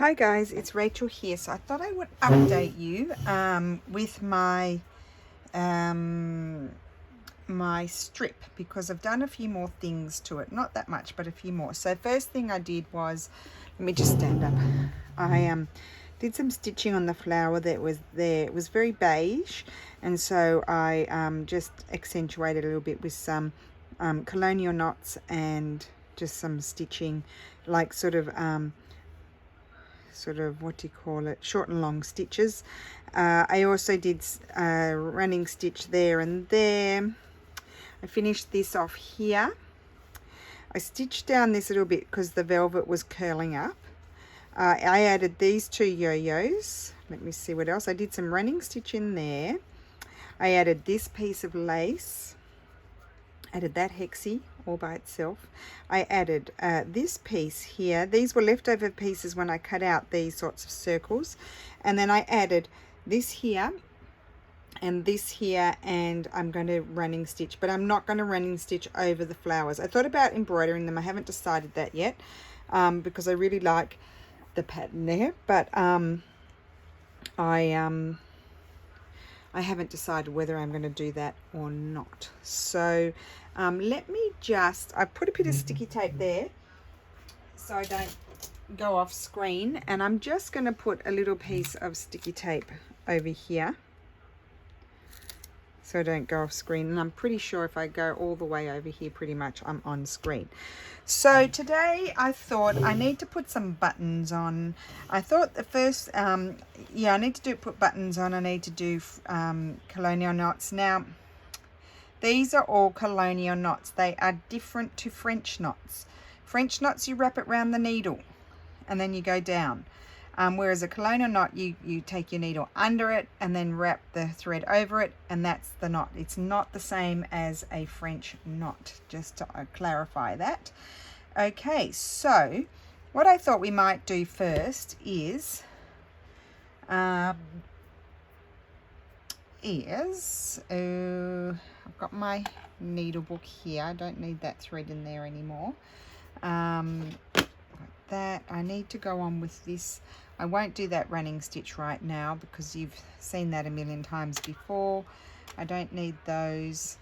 Hi guys, it's Rachel here. So I thought I would update you with my my strip, because I've done a few more things to it. Not that much, but a few more. So first thing I did was, let me just stand up. I did some stitching on the flower that was there. It was very beige, and so I just accentuated a little bit with some colonial knots and just some stitching, like sort of what do you call it, short and long stitches. I also did a running stitch there and there. I finished this off here. I stitched down this a little bit because the velvet was curling up. I added these two yo-yos. Let me see what else. I did some running stitch in there. I added this piece of lace, added that hexie all by itself. I added this piece here. These were leftover pieces when I cut out these sorts of circles, and then I added this here and this here, and I'm going to running stitch, but I'm not going to running stitch over the flowers. I thought about embroidering them. I haven't decided that yet, because I really like the pattern there, but I haven't decided whether I'm going to do that or not. So let me just, I put a bit of sticky tape there so I don't go off screen, and I'm just going to put a little piece of sticky tape over here so I don't go off screen. And I'm pretty sure if I go all the way over here, pretty much I'm on screen. So today I thought I need to put some buttons on. I thought the first, yeah, I need to put buttons on. I need to do colonial knots. Now, these are all colonial knots. They are different to French knots. French knots, you wrap it around the needle and then you go down. Whereas a colonial knot, you take your needle under it and then wrap the thread over it, and that's the knot. It's not the same as a French knot, just to clarify that. Okay, so what I thought we might do first is I've got my needle book here. I don't need that thread in there anymore. Like that. I need to go on with this. I won't do that running stitch right now because you've seen that a million times before. I don't need those.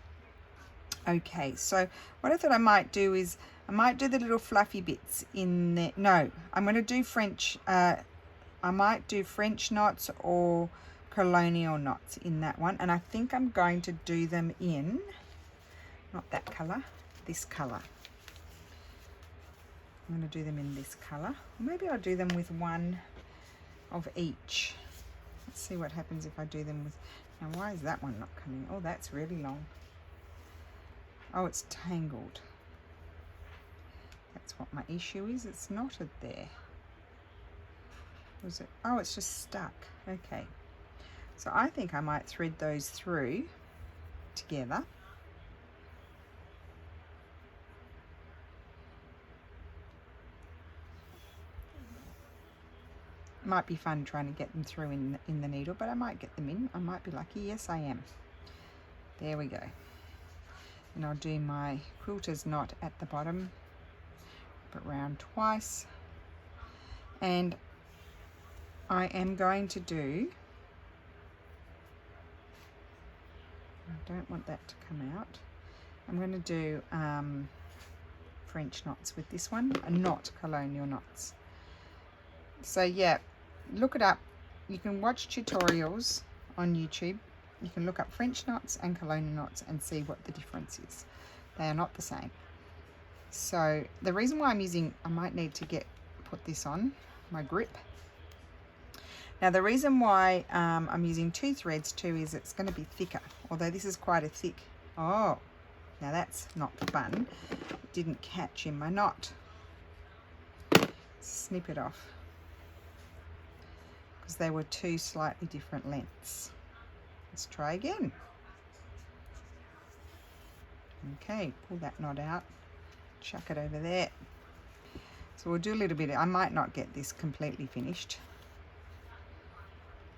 Okay, so what I thought I might do is I might do the little fluffy bits in there. No, I'm going to do French. I might do French knots or colonial knots in that one, and I think I'm going to do them in, not that color, this color. I'm going to do them in this color. Or maybe I'll do them with one of each. Let's see what happens if I do them with, now why is that one not coming? Oh, that's really long. Oh, it's tangled. That's what my issue is. It's knotted there. Was it? Oh, it's just stuck. Okay. So I think I might thread those through together. Might be fun trying to get them through in the needle, but I might get them in. I might be lucky. Yes, I am. There we go. And I'll do my quilter's knot at the bottom, wrap it round twice, and I am going to do, I don't want that to come out, I'm going to do French knots with this one, and not colonial knots. So yeah, look it up. You can watch tutorials on YouTube. You can look up French knots and colonial knots and see what the difference is. They are not the same. So the reason why I'm using, I might need to put this on my grip. Now the reason why I'm using two threads too is it's going to be thicker, although this is quite a thick, oh, now that's not fun. It didn't catch in my knot. Snip it off, because they were two slightly different lengths. Let's try again. Okay, pull that knot out, chuck it over there. So we'll do a little bit. I might not get this completely finished.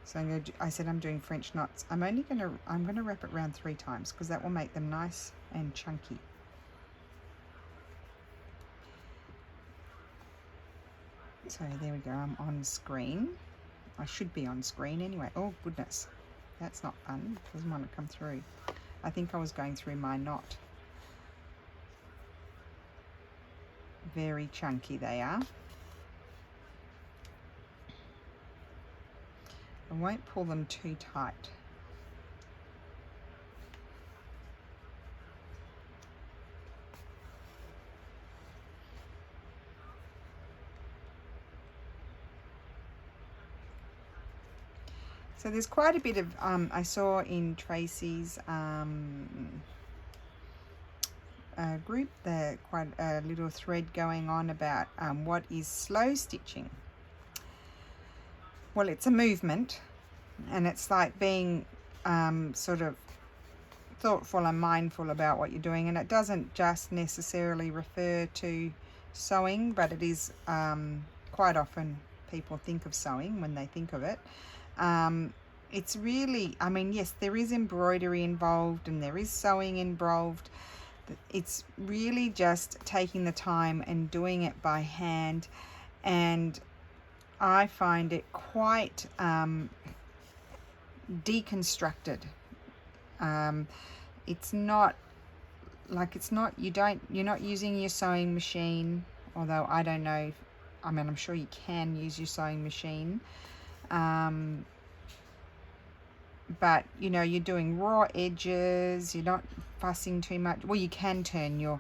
So I'm going to do, I said I'm doing French knots. I'm going to wrap it around 3 times because that will make them nice and chunky. So there we go, I'm on screen. I should be on screen anyway. Oh goodness, that's not fun. Doesn't want to come through. I think I was going through my knot. Very chunky they are. I won't pull them too tight. So there's quite a bit of, I saw in Tracy's group, there quite a little thread going on about what is slow stitching. Well, it's a movement, and it's like being sort of thoughtful and mindful about what you're doing, and it doesn't just necessarily refer to sewing, but it is quite often people think of sewing when they think of it. It's really, I mean, yes, there is embroidery involved and there is sewing involved. It's really just taking the time and doing it by hand, and I find it quite deconstructed. It's not like, you're not using your sewing machine, although I don't know if, I mean, I'm sure you can use your sewing machine. But you know, you're doing raw edges, you're not fussing too much. Well, you can turn your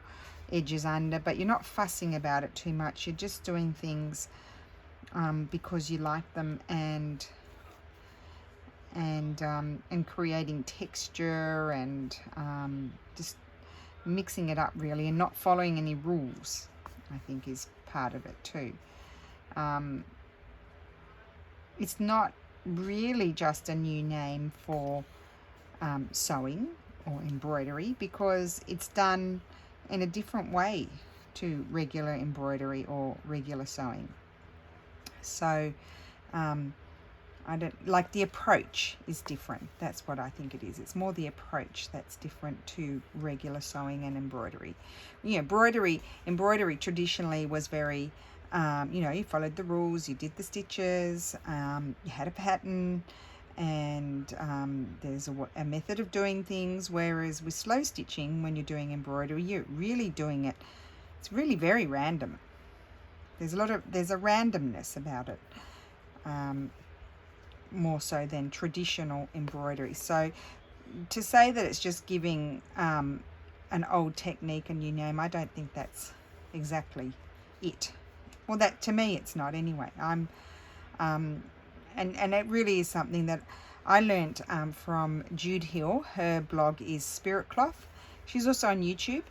edges under, but you're not fussing about it too much. You're just doing things because you like them, and creating texture, and just mixing it up really, and not following any rules, I think, is part of it too. It's not really just a new name for sewing or embroidery, because it's done in a different way to regular embroidery or regular sewing. So I don't like, the approach is different. That's what I think it is. It's more the approach that's different to regular sewing and embroidery. You know, embroidery traditionally was very you know, you followed the rules, you did the stitches, you had a pattern, and there's a method of doing things. Whereas with slow stitching, when you're doing embroidery, you're really doing it, it's really very random. There's a randomness about it, more so than traditional embroidery. So to say that it's just giving an old technique a new name, I don't think that's exactly it. Well, that, to me, it's not anyway. And it really is something that I learnt from Jude Hill. Her blog is Spirit Cloth. She's also on YouTube.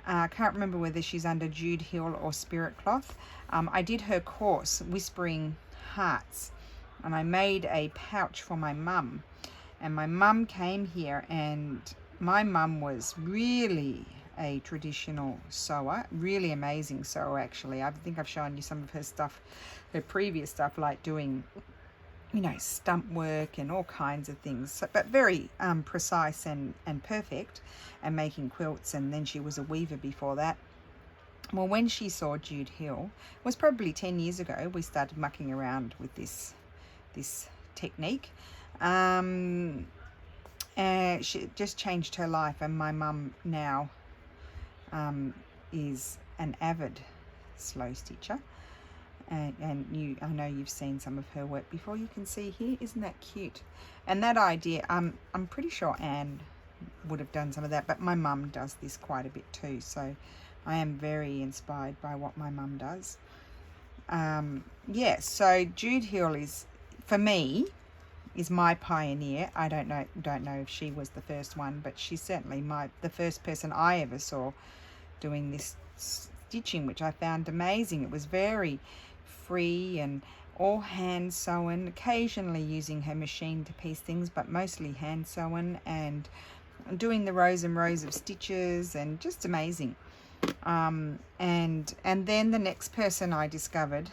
I can't remember whether she's under Jude Hill or Spirit Cloth. I did her course, Whispering Hearts, and I made a pouch for my mum. And my mum came here, and my mum was really a traditional sewer, really amazing sewer actually. I think I've shown you some of her stuff, her previous stuff, like doing, you know, stump work and all kinds of things, so, but very precise and perfect, and making quilts. And then she was a weaver before that. Well, when she saw Jude Hill, it was probably 10 years ago, we started mucking around with this technique. And she just changed her life, and my mum now is an avid slow stitcher, and I know you've seen some of her work before. You can see here, isn't that cute? And that idea, I'm pretty sure Anne would have done some of that, but my mum does this quite a bit too, so I am very inspired by what my mum does. Yeah, so Jude Hill is, for me, is my pioneer. I don't know if she was the first one, but she's certainly the first person I ever saw doing this stitching, which I found amazing. It was very free and all hand sewn, occasionally using her machine to piece things, but mostly hand sewn, and doing the rows and rows of stitches, and just amazing. And then the next person I discovered,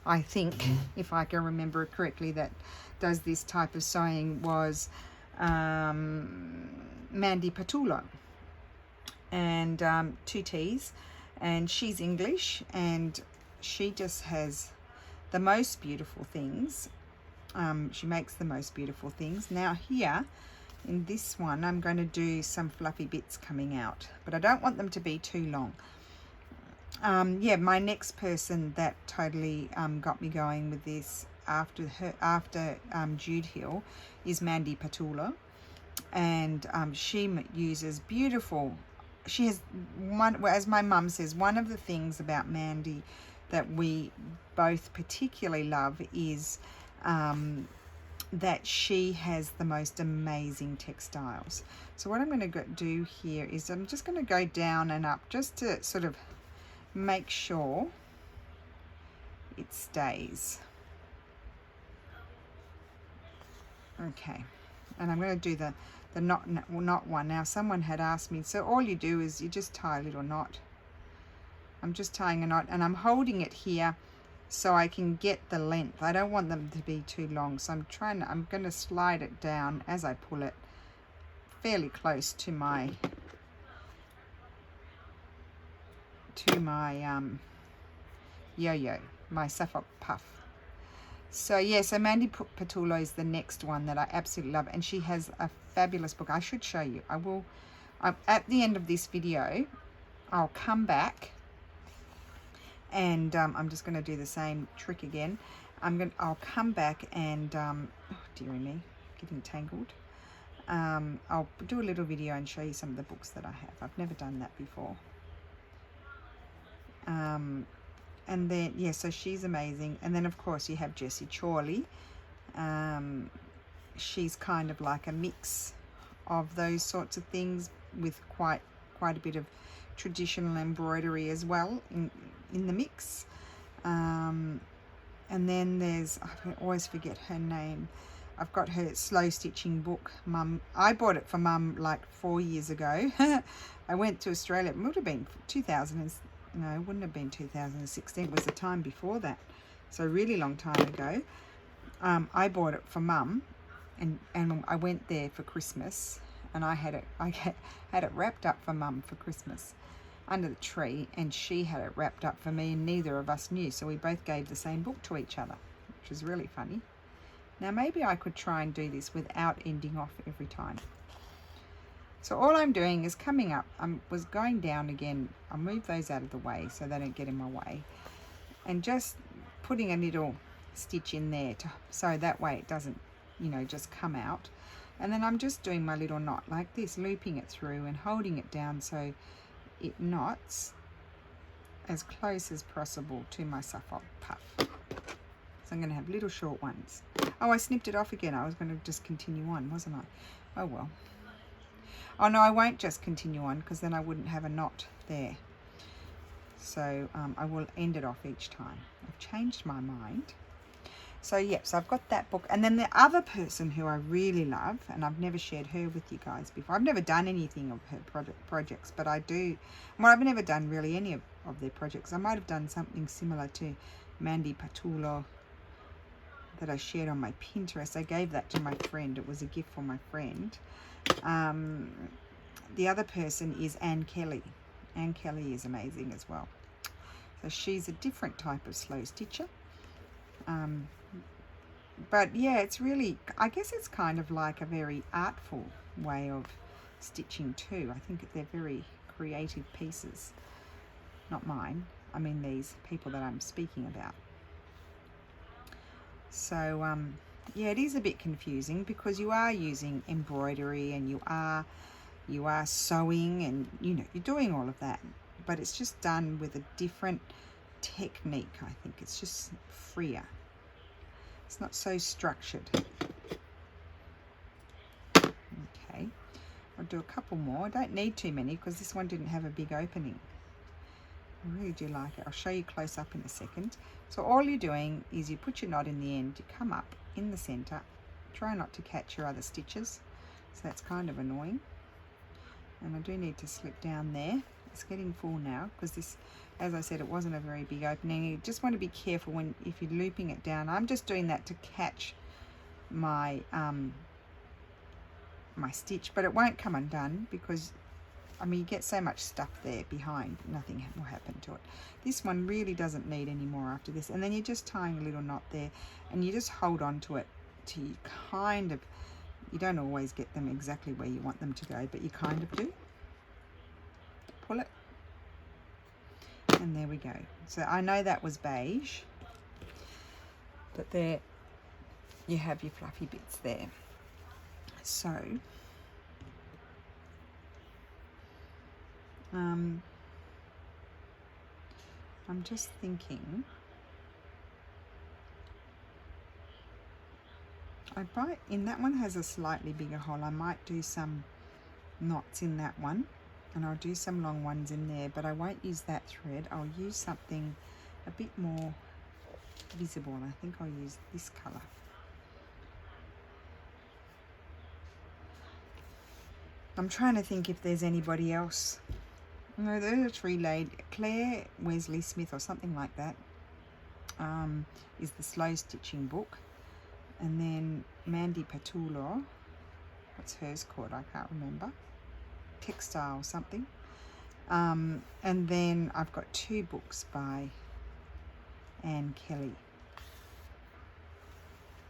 I think, if I can remember correctly, that does this type of sewing was Mandy Patullo, and two T's, and she's English, and she just has the most beautiful things. She makes the most beautiful things. Now here in this one, I'm going to do some fluffy bits coming out, but I don't want them to be too long. Yeah, my next person that totally got me going with this after Jude Hill is Mandy Patullo, and she uses beautiful. She has one, as my mum says, one of the things about Mandy that we both particularly love is that she has the most amazing textiles. So what I'm going to do here is I'm just going to go down and up just to sort of make sure it stays. Okay, and I'm going to do the knot one. Now someone had asked me, so all you do is you just tie a little knot. I'm just tying a knot and I'm holding it here so I can get the length. I don't want them to be too long, so I'm going to slide it down as I pull it fairly close to my yo-yo, my Suffolk puff. So yeah, so Mandy Patullo is the next one that I absolutely love, and she has a fabulous book. I should show you. I will, at the end of this video, I'll come back and I'm just going to do the same trick again. I'll come back and oh dearie me, getting tangled. I'll do a little video and show you some of the books that I have. I've never done that before. And then yeah, so she's amazing. And then of course you have Jessie Chorley. She's kind of like a mix of those sorts of things with quite a bit of traditional embroidery as well in the mix. And then there's, I always forget her name. I've got her slow stitching book. Mum, I bought it for Mum like 4 years ago. I went to Australia. It would have been 2000. No, it wouldn't have been 2016. It was the time before that. So a really long time ago. I bought it for Mum, and I went there for Christmas, and I had it wrapped up for Mum for Christmas under the tree, and she had it wrapped up for me, and neither of us knew, so we both gave the same book to each other, which was really funny. Now maybe I could try and do this without ending off every time. So all I'm doing is coming up. I was going down again. I'll move those out of the way so they don't get in my way, and just putting a little stitch in there so that way it doesn't, you know, just come out. And then I'm just doing my little knot like this, looping it through and holding it down so it knots as close as possible to my Suffolk puff. So I'm going to have little short ones. Oh, I snipped it off again. I was going to just continue on, wasn't I? Oh well. Oh no, I won't just continue on, because then I wouldn't have a knot there. So I will end it off each time. I've changed my mind. So yep, so I've got that book. And then the other person who I really love, and I've never shared her with you guys before. I've never done anything of her projects, but I do. Well, I've never done really any of their projects. I might have done something similar to Mandy Patullo that I shared on my Pinterest. I gave that to my friend. It was a gift for my friend. The other person is Anne Kelly. Anne Kelly is amazing as well. So she's a different type of slow stitcher. But yeah, it's really, I guess it's kind of like a very artful way of stitching too. I think they're very creative pieces. Not mine. I mean these people that I'm speaking about. So yeah, it is a bit confusing because you are using embroidery and you are sewing, and you know, you're doing all of that, but it's just done with a different technique. I think it's just freer. It's not so structured. Okay, I'll do a couple more. I don't need too many because this one didn't have a big opening. I really do like it. I'll show you close up in a second. So all you're doing is you put your knot in the end, you come up in the center, try not to catch your other stitches, so that's kind of annoying. And I do need to slip down there. It's getting full now because this, as I said, it wasn't a very big opening. You just want to be careful if you're looping it down. I'm just doing that to catch my my stitch, but it won't come undone because I mean, you get so much stuff there behind, nothing will happen to it. This one really doesn't need any more after this. And then you're just tying a little knot there, and you just hold on to it till you kind of, you don't always get them exactly where you want them to go, but you kind of do. Pull it. And there we go. So I know that was beige, but there you have your fluffy bits there. So I'm just thinking, I might, in that one has a slightly bigger hole, I might do some knots in that one, and I'll do some long ones in there, but I won't use that thread. I'll use something a bit more visible. I think I'll use this colour. I'm trying to think if there's anybody else. No, there's a tree laid. Claire Wesley Smith or something like that is the slow stitching book. And then Mandy Patulo, what's hers called? I can't remember. Textile something. And then I've got 2 books by Anne Kelly.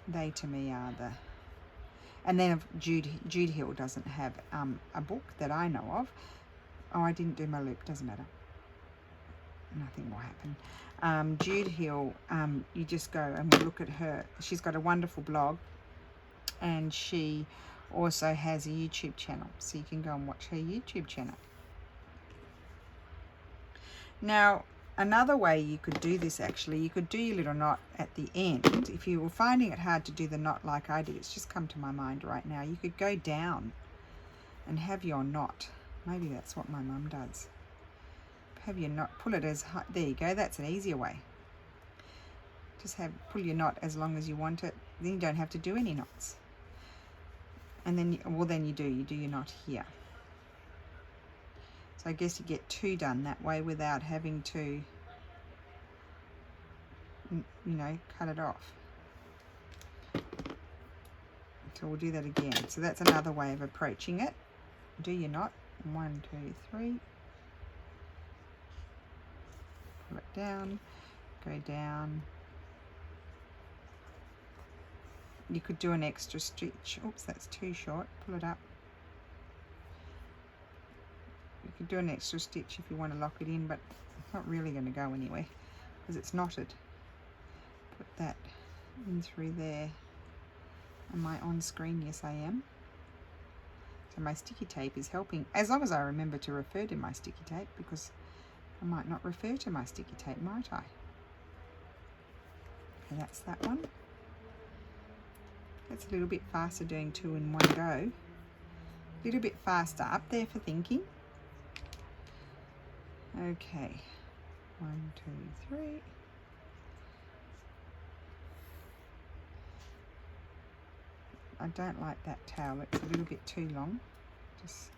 They to me are the... And then Jude Hill doesn't have a book that I know of. Oh, I didn't do my loop, doesn't matter. Nothing will happen. Jude Hill, you just go and look at her. She's got a wonderful blog, and she also has a YouTube channel, so you can go and watch her YouTube channel. Now, another way you could do this, actually, you could do your little knot at the end. If you were finding it hard to do the knot like I did, it's just come to my mind right now, you could go down and have your knot. Maybe that's what my mum does. Have your knot, pull it as high, there you go, that's an easier way. Just pull your knot as long as you want it, then you don't have to do any knots. And then, then you do your knot here. So I guess you get 2 done that way without having to, you know, cut it off. So we'll do that again. So that's another way of approaching it. Do your knot. 1, 2, 3. Pull it down, go down. You could do an extra stitch. Oops, that's too short. Pull it up. You could do an extra stitch if you want to lock it in, but it's not really going to go anywhere because it's knotted. Put that in through there. Am I on screen? Yes, I am. So my sticky tape is helping, as long as I remember to refer to my sticky tape, because I might not refer to my sticky tape, might I? Okay, that's that one. That's a little bit faster doing 2 in one go. A little bit faster, up there for thinking. Okay, 1, 2, 3. I don't like that tail, it's a little bit too long. Just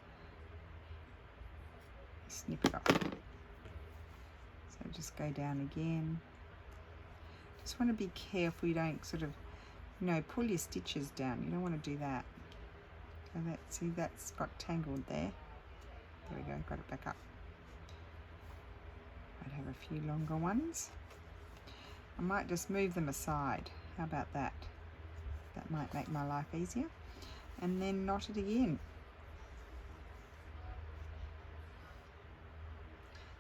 snip it off. So just go down again. Just want to be careful you don't sort of, you know, pull your stitches down. You don't want to do that. So that, see, that's got tangled there. There we go, got it back up. I'd have a few longer ones. I might just move them aside. How about that? That might make my life easier. And then knot it again.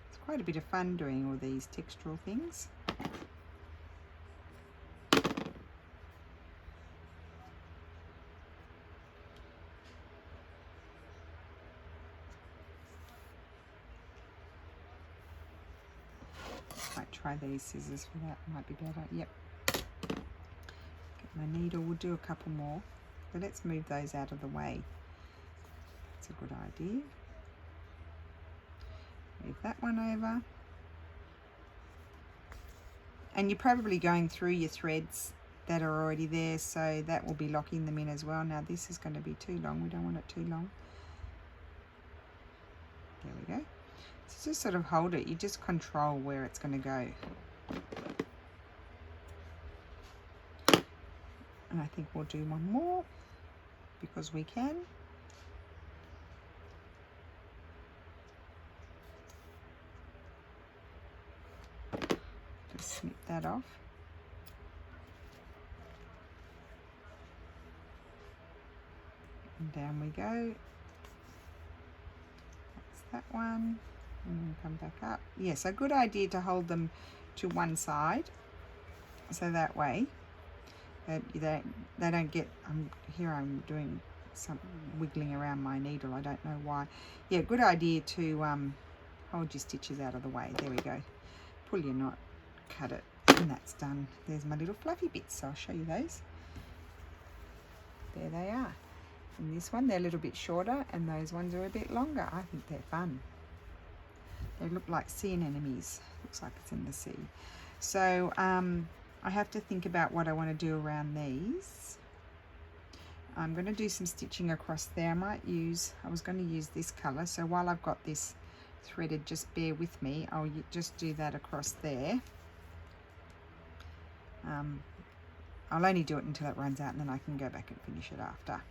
It's quite a bit of fun doing all these textural things. Might try these scissors for that, might be better. Yep. My needle, will do a couple more, but let's move those out of the way. That's a good idea. Move that one over. And you're probably going through your threads that are already there, so that will be locking them in as well. Now this is going to be too long, we don't want it too long. There we go. So just sort of hold it, you just control where it's going to go. And I think we'll do one more because we can. snip that off. And down we go. That's that one. And then come back up. Yes, a good idea to hold them to one side, so that way they don't get, here I'm doing some wiggling around my needle, I don't know why. Yeah, good idea to hold your stitches out of the way. There we go. Pull your knot, cut it, and that's done. There's my little fluffy bits, so I'll show you those. There they are. And this one, they're a little bit shorter, and those ones are a bit longer. I think they're fun. They look like sea anemones. Looks like it's in the sea. So I have to think about what I want to do around these. I'm going to do some stitching across there. I was going to use this colour, so while I've got this threaded, just bear with me. I'll just do that across there. I'll only do it until it runs out, and then I can go back and finish it after.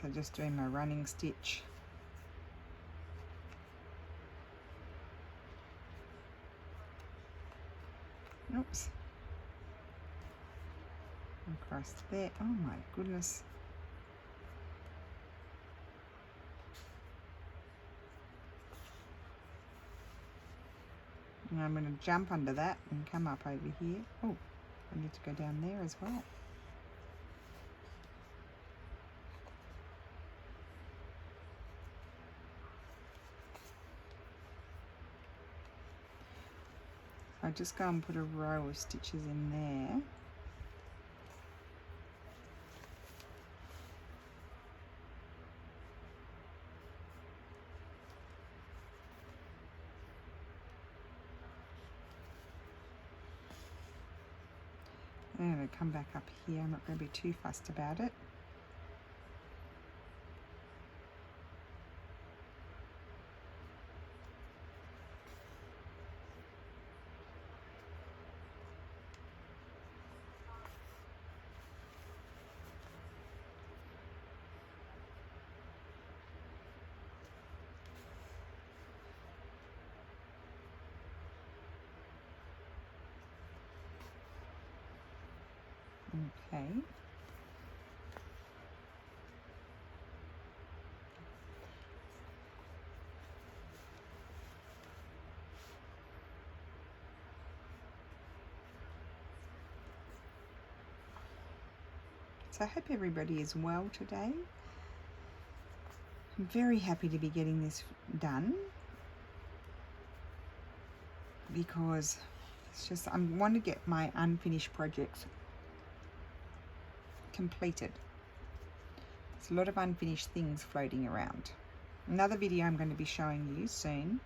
So just doing my running stitch. Oops. Across there. Oh my goodness. And I'm going to jump under that and come up over here. Oh, I need to go down there as well. I just go and put a row of stitches in there. And I'm going to come back up here. I'm not going to be too fussed about it. Okay. So I hope everybody is well today. I'm very happy to be getting this done, because it's just, I want to get my unfinished projects completed. There's a lot of unfinished things floating around. Another video I'm going to be showing you soon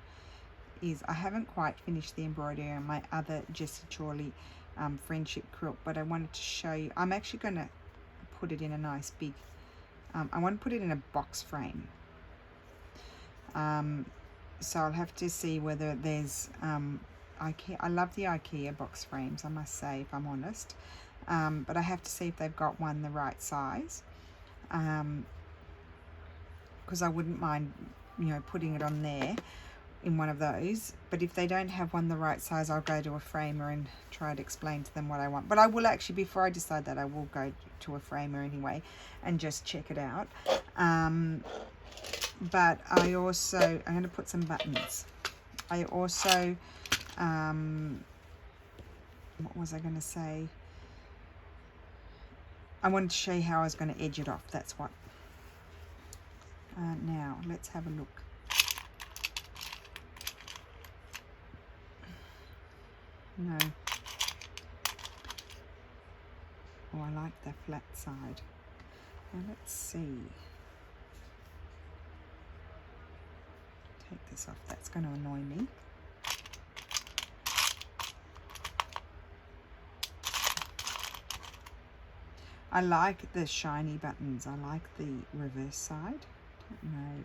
is, I haven't quite finished the embroidery on my other Jessie Chorley friendship quilt, but I wanted to show you, I'm actually going to put it in a nice big, I want to put it in a box frame. So I'll have to see whether there's, IKEA, I love the IKEA box frames, I must say, if I'm honest. But I have to see if they've got one the right size, because I wouldn't mind, you know, putting it on there in one of those. But if they don't have one the right size, I'll go to a framer and try to explain to them what I want. But I will actually, before I decide that, I will go to a framer anyway and just check it out. But I also, I'm going to put some buttons. I also, what was I going to say? I wanted to show you how I was going to edge it off. That's what. Now, let's have a look. No. Oh, I like the flat side. Now, let's see. Take this off. That's going to annoy me. I like the shiny buttons. I like the reverse side. Don't know.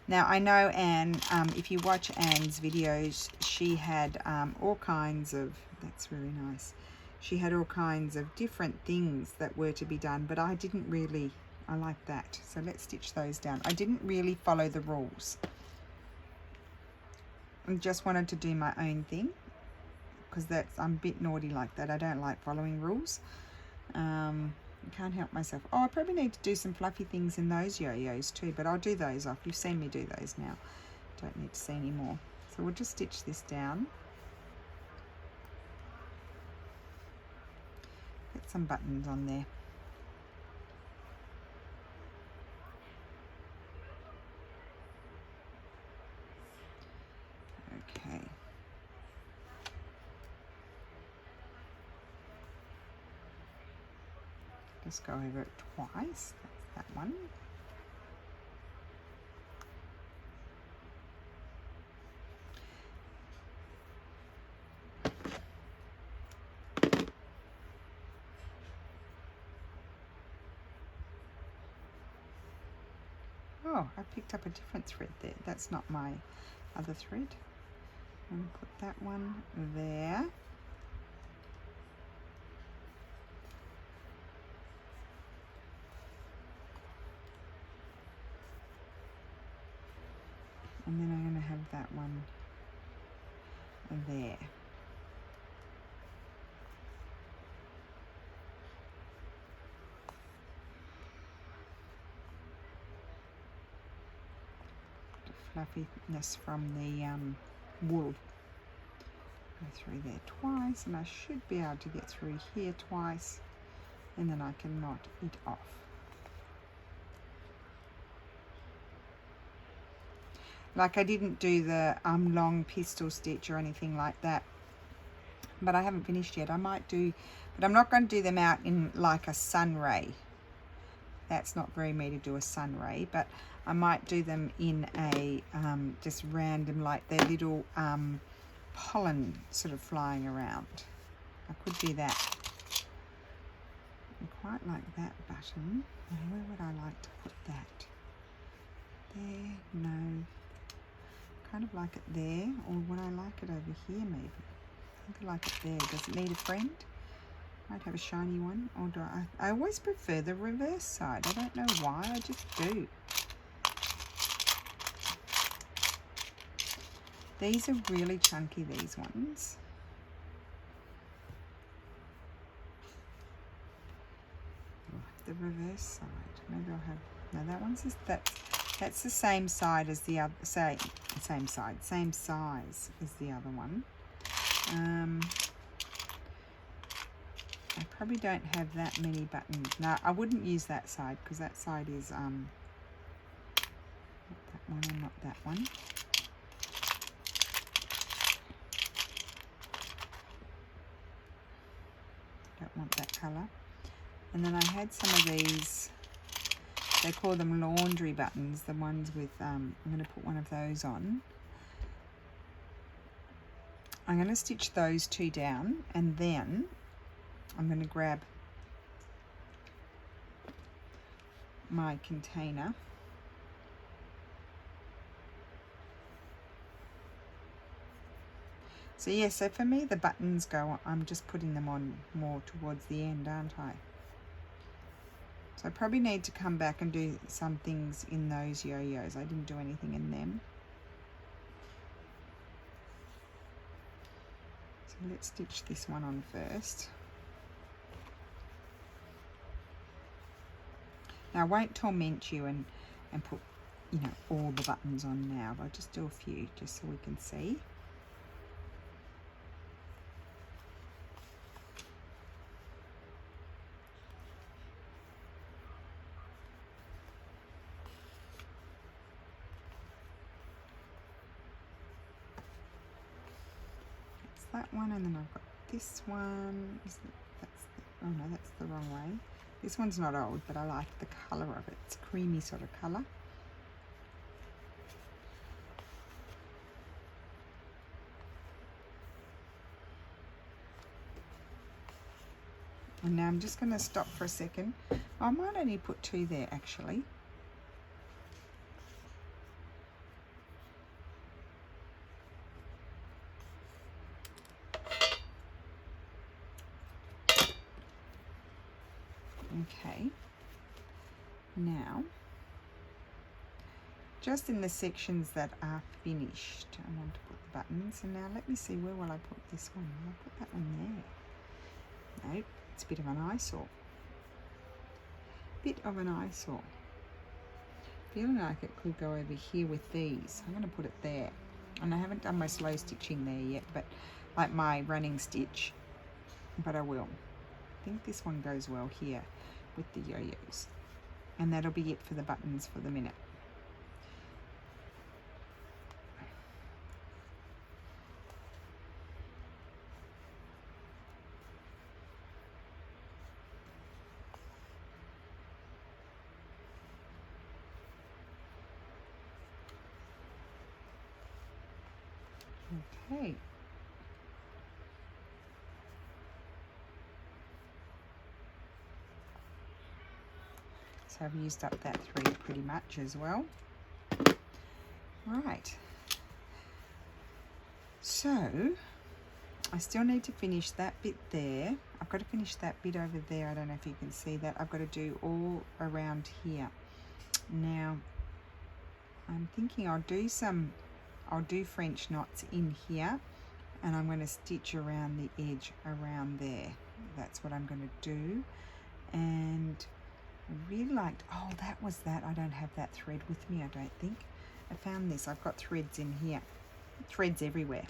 Now I know Anne, if you watch Anne's videos, she had all kinds of, that's really nice. She had all kinds of different things that were to be done, but I didn't really I like that. So let's stitch those down. I didn't really follow the rules. I just wanted to do my own thing, because I'm a bit naughty like that. I don't like following rules. I can't help myself. Oh, I probably need to do some fluffy things in those yo-yos too, but I'll do those off. You've seen me do those now. Don't need to see any more. So we'll just stitch this down. Get some buttons on there. Okay. Just go over it twice. That's that one. Oh, I picked up a different thread there. That's not my other thread. And put that one there. And then I'm going to have that one there. Fluffiness from the wool. Go through there twice, and I should be able to get through here twice, and then I can knot it off. Like, I didn't do the long pistol stitch or anything like that, but I haven't finished yet. I might do, but I'm not going to do them out in like a sun ray. That's not very me to do a sun ray, but I might do them in a just random, like they're little pollen sort of flying around. I could do that. I quite like that button. Now, where would I like to put that? There, no. Kind of like it there, or would I like it over here maybe? I think I like it there. Does it need a friend? Might have a shiny one, or do I always prefer the reverse side. I don't know why, I just do. These are really chunky, these ones. The reverse side. Maybe I'll have, no, that one's just, that's the same side as the other, same size as the other one. I probably don't have that many buttons. No, I wouldn't use that side, because that side is not that one and not that one. Don't want that colour. And then I had some of these, they call them laundry buttons, the ones with, I'm going to put one of those on. I'm going to stitch those two down, and then I'm going to grab my container. So yeah, so for me the buttons go, I'm just putting them on more towards the end, aren't I? So I probably need to come back and do some things in those yo-yos. I didn't do anything in them. So let's stitch this one on first. Now I won't torment you and put, you know, all the buttons on now. I'll just do a few just so we can see. That's that one, and then I've got this one. Oh no, that's the wrong way. This one's not old, but I like the colour of it. It's a creamy sort of colour. And now I'm just going to stop for a second. I might only put two there actually. Okay. Now, just in the sections that are finished, I want to put the buttons. And now let me see, where will I put this one? I'll put that one there. Nope, it's a bit of an eyesore. Bit of an eyesore. Feeling like it could go over here with these. I'm going to put it there. And I haven't done my slow stitching there yet, but like my running stitch, but I will. I think this one goes well here with the yo-yos. And that'll be it for the buttons for the minute. Okay. So I've used up that thread pretty much as well. Right. So I still need to finish that bit there. I've got to finish that bit over there. I don't know if you can see that. I've got to do all around here. Now I'm thinking I'll do French knots in here, and I'm going to stitch around the edge around there. That's what I'm going to do. And I really liked, oh, that was that. I don't have that thread with me, I don't think. I found this. I've got threads in here. Threads everywhere.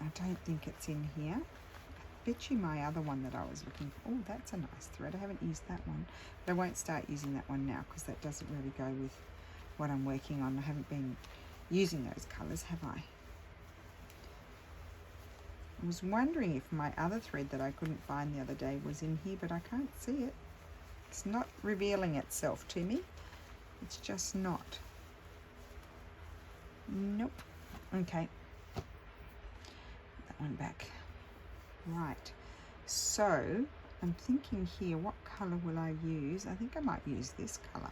I don't think it's in here. I bet you my other one that I was looking for. Oh, that's a nice thread. I haven't used that one. But I won't start using that one now because that doesn't really go with what I'm working on. I haven't been using those colours, have I? I was wondering if my other thread that I couldn't find the other day was in here, but I can't see it. It's not revealing itself to me. It's just not. Nope. Okay. That one back. Right. So I'm thinking here, what colour will I use? I think I might use this colour.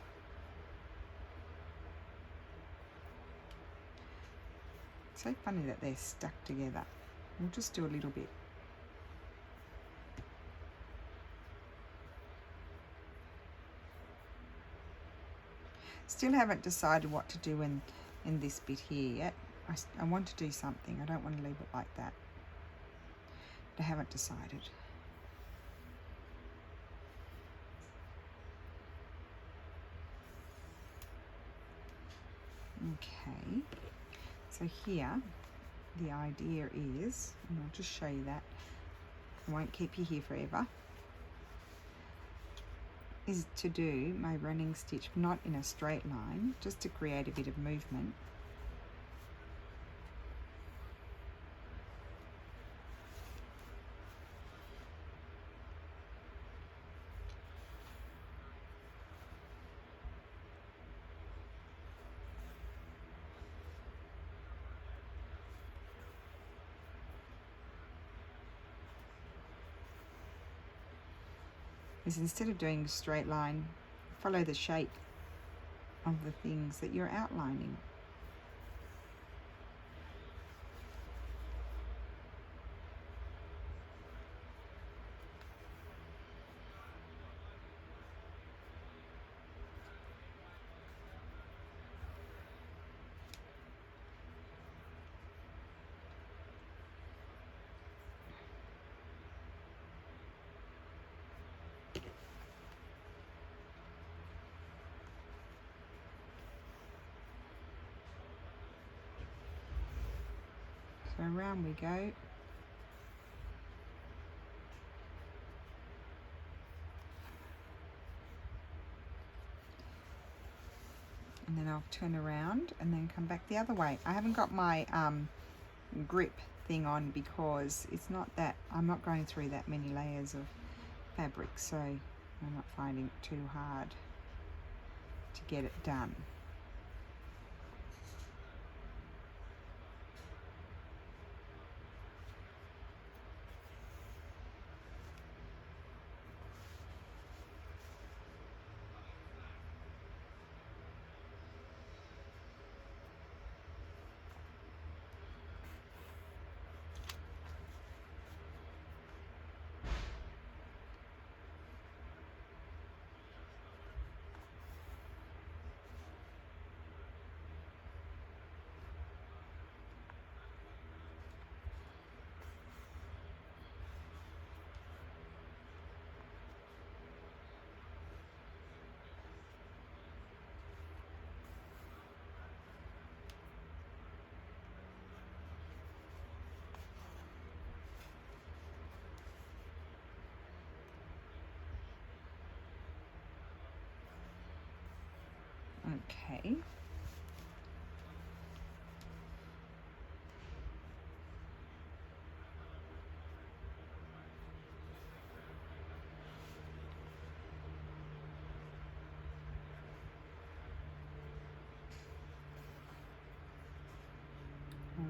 It's so funny that they're stuck together. We'll just do a little bit. Still haven't decided what to do in this bit here yet. I want to do something. I don't want to leave it like that. But I haven't decided. Okay. So here, the idea is, and I'll just show you that. I won't keep you here forever. Is to do my running stitch not in a straight line, just to create a bit of movement. Is instead of doing a straight line, follow the shape of the things that you're outlining. So around we go. And then I'll turn around and then come back the other way. I haven't got my grip thing on because it's not that, I'm not going through that many layers of fabric, so I'm not finding it too hard to get it done. Okay.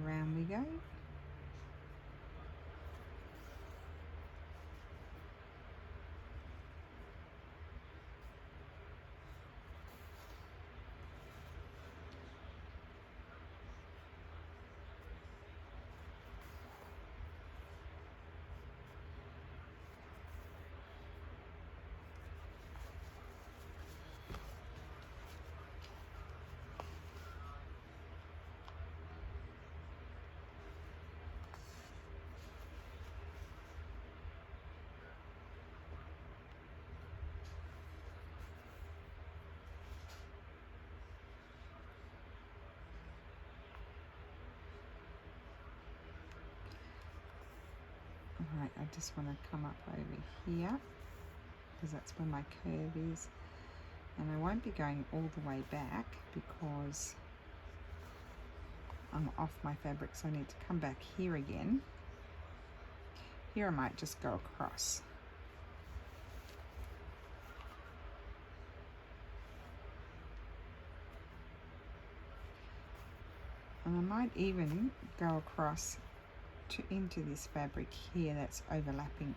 Around we go. Alright, I just want to come up over here because that's where my curve is, and I won't be going all the way back because I'm off my fabric, so I need to come back here again. Here I might just go across. And I might even go across into this fabric here that's overlapping.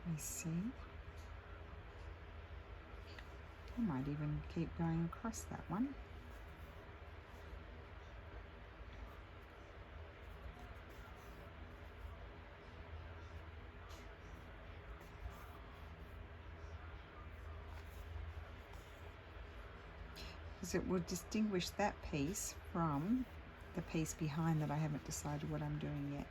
Let me see. I might even keep going across that one. Because it will distinguish that piece from the piece behind that I haven't decided what I'm doing yet.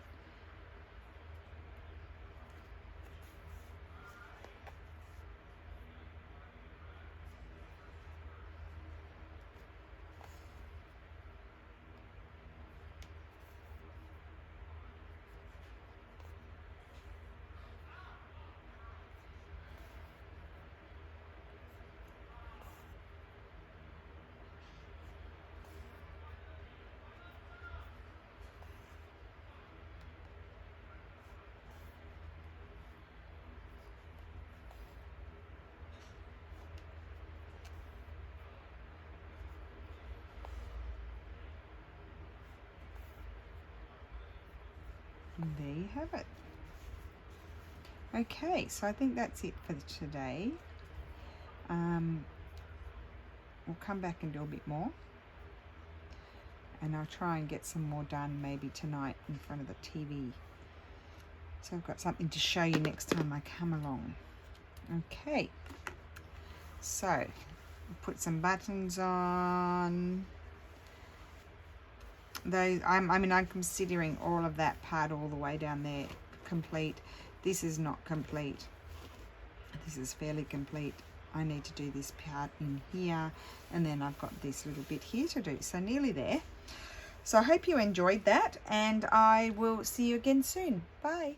And there you have it. Okay, so I think that's it for today. We'll come back and do a bit more, and I'll try and get some more done maybe tonight in front of the TV, so I've got something to show you next time I come along. Okay, so I'll put some buttons on. Those, I'm considering all of that part all the way down there complete. This is not complete. This is fairly complete. I need to do this part in here, and then I've got this little bit here to do. So nearly there. So I hope you enjoyed that, and I will see you again soon. Bye.